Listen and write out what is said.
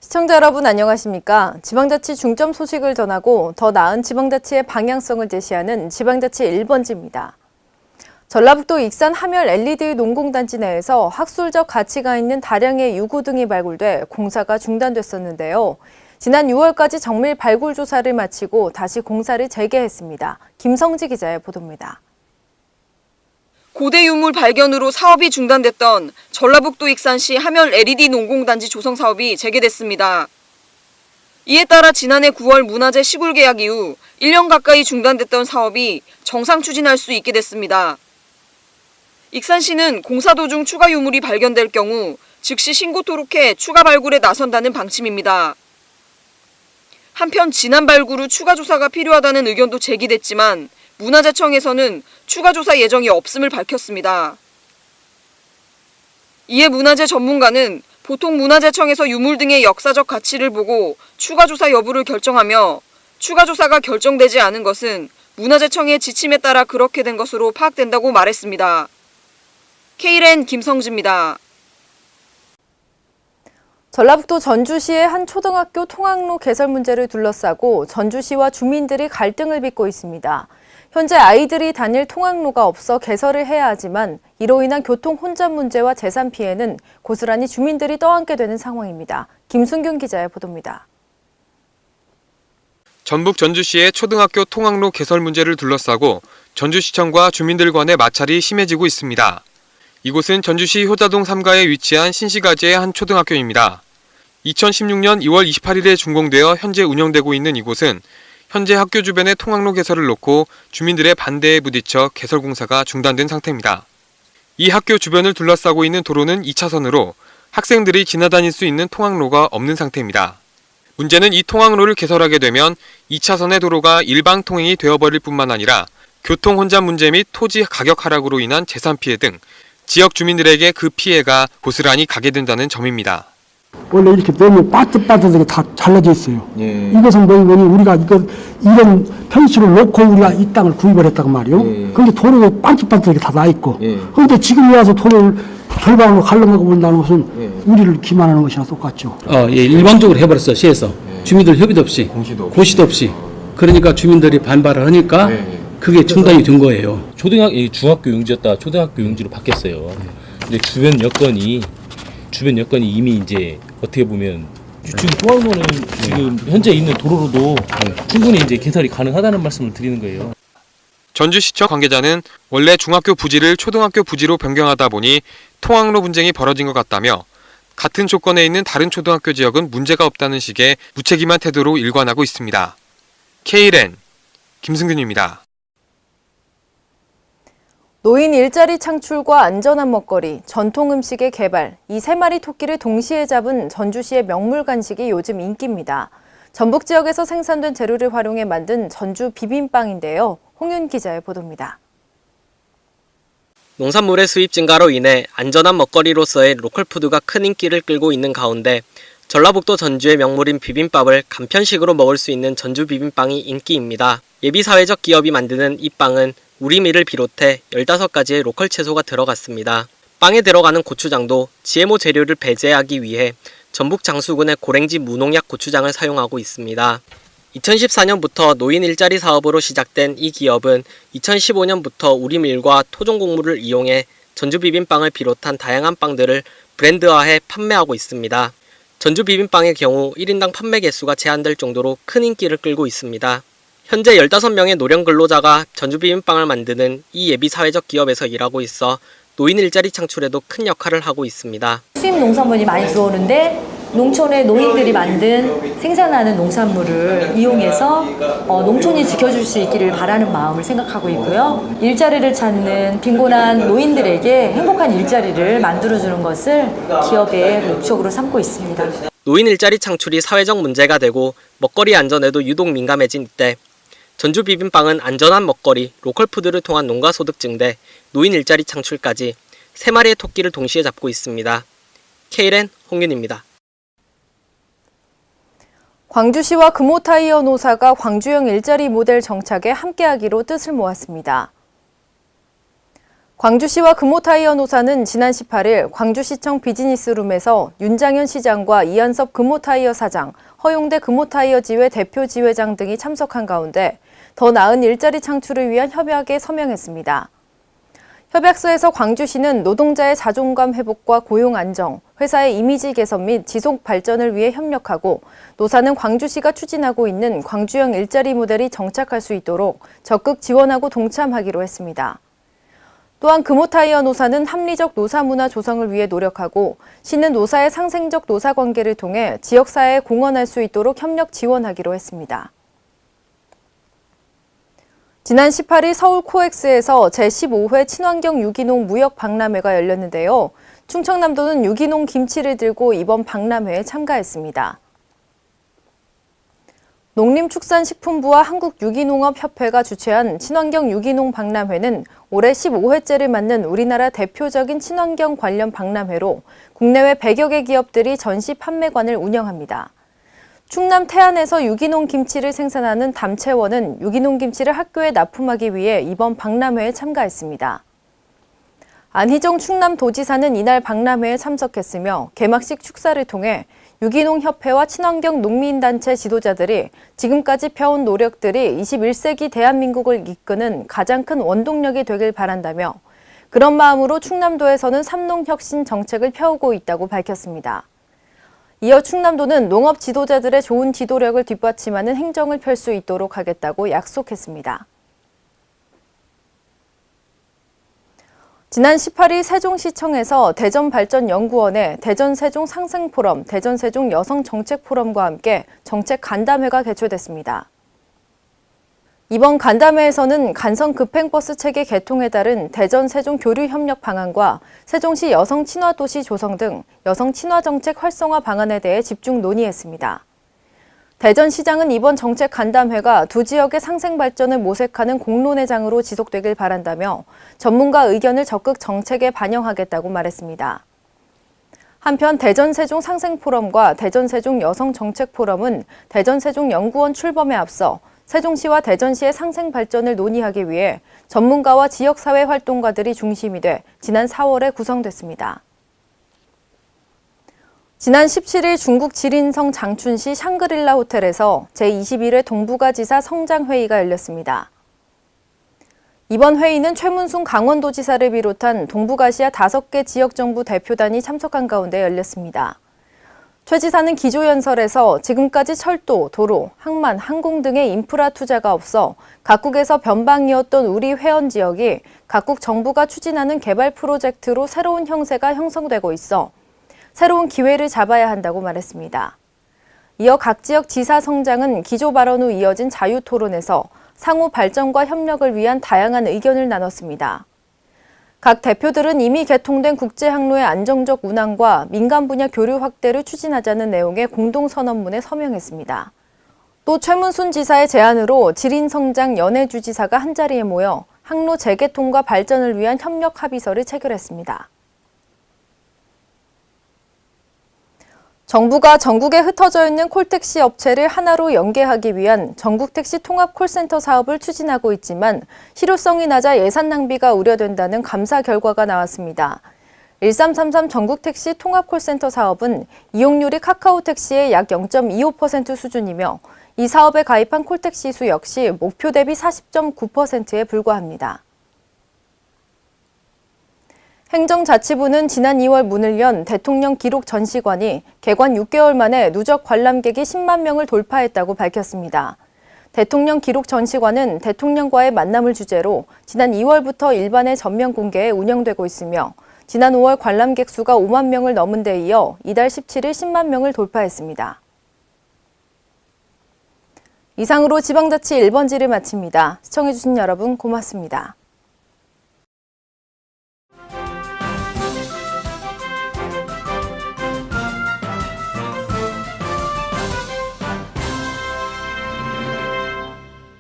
시청자 여러분 안녕하십니까? 지방자치 중점 소식을 전하고 더 나은 지방자치의 방향성을 제시하는 지방자치 1번지입니다. 전라북도 익산 함열 LED 농공단지 내에서 학술적 가치가 있는 다량의 유구 등이 발굴돼 공사가 중단됐었는데요. 지난 6월까지 정밀 발굴 조사를 마치고 다시 공사를 재개했습니다. 김성지 기자의 보도입니다. 고대 유물 발견으로 사업이 중단됐던 전라북도 익산시 함열 LED 농공단지 조성 사업이 재개됐습니다. 이에 따라 지난해 9월 문화재 시굴 계약 이후 1년 가까이 중단됐던 사업이 정상 추진할 수 있게 됐습니다. 익산시는 공사 도중 추가 유물이 발견될 경우 즉시 신고 토록해 추가 발굴에 나선다는 방침입니다. 한편 지난 발굴 후 추가 조사가 필요하다는 의견도 제기됐지만 문화재청에서는 추가 조사 예정이 없음을 밝혔습니다. 이에 문화재 전문가는 보통 문화재청에서 유물 등의 역사적 가치를 보고 추가 조사 여부를 결정하며 추가 조사가 결정되지 않은 것은 문화재청의 지침에 따라 그렇게 된 것으로 파악된다고 말했습니다. K랜 김성지입니다. 전라북도 전주시의 한 초등학교 통학로 개설 문제를 둘러싸고 전주시와 주민들이 갈등을 빚고 있습니다. 현재 아이들이 다닐 통학로가 없어 개설을 해야 하지만 이로 인한 교통 혼잡 문제와 재산 피해는 고스란히 주민들이 떠안게 되는 상황입니다. 김순균 기자의 보도입니다. 전북 전주시의 초등학교 통학로 개설 문제를 둘러싸고 전주시청과 주민들 간의 마찰이 심해지고 있습니다. 이곳은 전주시 효자동 3가에 위치한 신시가지의 한 초등학교입니다. 2016년 2월 28일에 준공되어 현재 운영되고 있는 이곳은 현재 학교 주변의 통학로 개설을 놓고 주민들의 반대에 부딪혀 개설 공사가 중단된 상태입니다. 이 학교 주변을 둘러싸고 있는 도로는 2차선으로 학생들이 지나다닐 수 있는 통학로가 없는 상태입니다. 문제는 이 통학로를 개설하게 되면 2차선의 도로가 일방 통행이 되어버릴 뿐만 아니라 교통 혼잡 문제 및 토지 가격 하락으로 인한 재산 피해 등 지역 주민들에게 그 피해가 고스란히 가게 된다는 점입니다. 원래 이렇게 너무 빠듯빠듯하게 다 잘라져 있어요. 예. 이것은 뭐니 우리가 이런 편수를 놓고 우리가 이 땅을 구입을 했다고 말이요. 예. 그런데 도로가 빠듯빠듯하게 다 나 있고. 예. 그런데 지금 와서 도로를 절반으로 갈라놓고 본다는 것은 예. 우리를 기만하는 것이랑 똑같죠. 예, 일방적으로 해버렸어, 시에서. 주민들 협의도 없이, 고시도 없이. 그러니까 주민들이 반발을 하니까 그게 중단이 된 거예요. 중학교 용지였다 초등학교 용지로 바뀌었어요. 근데 주변 여건이 이미 이제 어떻게 보면 지금 통학로는 지금 현재 있는 도로로도 충분히 이제 개설이 가능하다는 말씀을 드리는 거예요. 전주시청 관계자는 원래 중학교 부지를 초등학교 부지로 변경하다 보니 통학로 분쟁이 벌어진 것 같다며 같은 조건에 있는 다른 초등학교 지역은 문제가 없다는 식의 무책임한 태도로 일관하고 있습니다. K랜 김승균입니다. 노인 일자리 창출과 안전한 먹거리, 전통 음식의 개발, 이 세 마리 토끼를 동시에 잡은 전주시의 명물 간식이 요즘 인기입니다. 전북 지역에서 생산된 재료를 활용해 만든 전주 비빔빵인데요. 홍윤 기자의 보도입니다. 농산물의 수입 증가로 인해 안전한 먹거리로서의 로컬푸드가 큰 인기를 끌고 있는 가운데 전라북도 전주의 명물인 비빔밥을 간편식으로 먹을 수 있는 전주 비빔빵이 인기입니다. 예비 사회적 기업이 만드는 이 빵은 우리밀을 비롯해 15가지의 로컬 채소가 들어갔습니다. 빵에 들어가는 고추장도 GMO 재료를 배제하기 위해 전북 장수군의 고랭지 무농약 고추장을 사용하고 있습니다. 2014년부터 노인 일자리 사업으로 시작된 이 기업은 2015년부터 우리밀과 토종곡물을 이용해 전주 비빔빵을 비롯한 다양한 빵들을 브랜드화해 판매하고 있습니다. 전주 비빔빵의 경우 1인당 판매 개수가 제한될 정도로 큰 인기를 끌고 있습니다. 현재 15명의 노령 근로자가 전주 비빔빵을 만드는 이 예비 사회적 기업에서 일하고 있어 노인 일자리 창출에도 큰 역할을 하고 있습니다. 수입 농산물이 많이 들어오는데 농촌의 노인들이 만든 생산하는 농산물을 이용해서 농촌이 지켜줄 수 있기를 바라는 마음을 생각하고 있고요. 일자리를 찾는 빈곤한 노인들에게 행복한 일자리를 만들어주는 것을 기업의 목적으로 삼고 있습니다. 노인 일자리 창출이 사회적 문제가 되고 먹거리 안전에도 유독 민감해진 이때 전주 비빔빵은 안전한 먹거리, 로컬푸드를 통한 농가소득 증대, 노인 일자리 창출까지 3마리의 토끼를 동시에 잡고 있습니다. K랜 홍윤입니다. 광주시와 금호타이어 노사가 광주형 일자리 모델 정착에 함께하기로 뜻을 모았습니다. 광주시와 금호타이어 노사는 지난 18일 광주시청 비즈니스룸에서 윤장현 시장과 이한섭 금호타이어 사장, 허용대 금호타이어 지회 대표 지회장 등이 참석한 가운데 더 나은 일자리 창출을 위한 협약에 서명했습니다. 협약서에서 광주시는 노동자의 자존감 회복과 고용 안정, 회사의 이미지 개선 및 지속 발전을 위해 협력하고 노사는 광주시가 추진하고 있는 광주형 일자리 모델이 정착할 수 있도록 적극 지원하고 동참하기로 했습니다. 또한 금호타이어 노사는 합리적 노사 문화 조성을 위해 노력하고 시는 노사의 상생적 노사 관계를 통해 지역사회에 공헌할 수 있도록 협력 지원하기로 했습니다. 지난 18일 서울 코엑스에서 제15회 친환경 유기농 무역 박람회가 열렸는데요. 충청남도는 유기농 김치를 들고 이번 박람회에 참가했습니다. 농림축산식품부와 한국유기농업협회가 주최한 친환경 유기농 박람회는 올해 15회째를 맞는 우리나라 대표적인 친환경 관련 박람회로 국내외 100여 개 기업들이 전시 판매관을 운영합니다. 충남 태안에서 유기농 김치를 생산하는 담채원은 유기농 김치를 학교에 납품하기 위해 이번 박람회에 참가했습니다. 안희정 충남도지사는 이날 박람회에 참석했으며 개막식 축사를 통해 유기농협회와 친환경 농민단체 지도자들이 지금까지 펴온 노력들이 21세기 대한민국을 이끄는 가장 큰 원동력이 되길 바란다며 그런 마음으로 충남도에서는 삼농혁신 정책을 펴오고 있다고 밝혔습니다. 이어 충남도는 농업 지도자들의 좋은 지도력을 뒷받침하는 행정을 펼 수 있도록 하겠다고 약속했습니다. 지난 18일 세종시청에서 대전발전연구원의 대전세종상생포럼, 대전세종여성정책포럼과 함께 정책 간담회가 개최됐습니다. 이번 간담회에서는 간선급행버스 체계 개통에 따른 대전-세종 교류협력 방안과 세종시 여성친화도시 조성 등 여성친화정책 활성화 방안에 대해 집중 논의했습니다. 대전시장은 이번 정책 간담회가 두 지역의 상생 발전을 모색하는 공론의 장으로 지속되길 바란다며 전문가 의견을 적극 정책에 반영하겠다고 말했습니다. 한편 대전세종 상생포럼과 대전세종 여성정책포럼은 대전세종연구원 출범에 앞서 세종시와 대전시의 상생 발전을 논의하기 위해 전문가와 지역사회 활동가들이 중심이 돼 지난 4월에 구성됐습니다. 지난 17일 중국 지린성 장춘시 샹그릴라 호텔에서 제21회 동북아지사 성장회의가 열렸습니다. 이번 회의는 최문순 강원도지사를 비롯한 동북아시아 5개 지역정부 대표단이 참석한 가운데 열렸습니다. 최 지사는 기조연설에서 지금까지 철도, 도로, 항만, 항공 등의 인프라 투자가 없어 각국에서 변방이었던 우리 회원 지역이 각국 정부가 추진하는 개발 프로젝트로 새로운 형세가 형성되고 있어 새로운 기회를 잡아야 한다고 말했습니다. 이어 각 지역 지사 성장은 기조 발언 후 이어진 자유토론에서 상호 발전과 협력을 위한 다양한 의견을 나눴습니다. 각 대표들은 이미 개통된 국제항로의 안정적 운항과 민간 분야 교류 확대를 추진하자는 내용의 공동선언문에 서명했습니다. 또 최문순 지사의 제안으로 지린성장 연해주지사가 한자리에 모여 항로 재개통과 발전을 위한 협력 합의서를 체결했습니다. 정부가 전국에 흩어져 있는 콜택시 업체를 하나로 연계하기 위한 전국택시 통합 콜센터 사업을 추진하고 있지만 실효성이 낮아 예산 낭비가 우려된다는 감사 결과가 나왔습니다. 1333 전국택시 통합 콜센터 사업은 이용률이 카카오택시의 약 0.25% 수준이며 이 사업에 가입한 콜택시 수 역시 목표 대비 40.9%에 불과합니다. 행정자치부는 지난 2월 문을 연 대통령 기록 전시관이 개관 6개월 만에 누적 관람객이 10만 명을 돌파했다고 밝혔습니다. 대통령 기록 전시관은 대통령과의 만남을 주제로 지난 2월부터 일반에 전면 공개해 운영되고 있으며 지난 5월 관람객 수가 5만 명을 넘은 데 이어 이달 17일 10만 명을 돌파했습니다. 이상으로 지방자치 1번지를 마칩니다. 시청해주신 여러분 고맙습니다.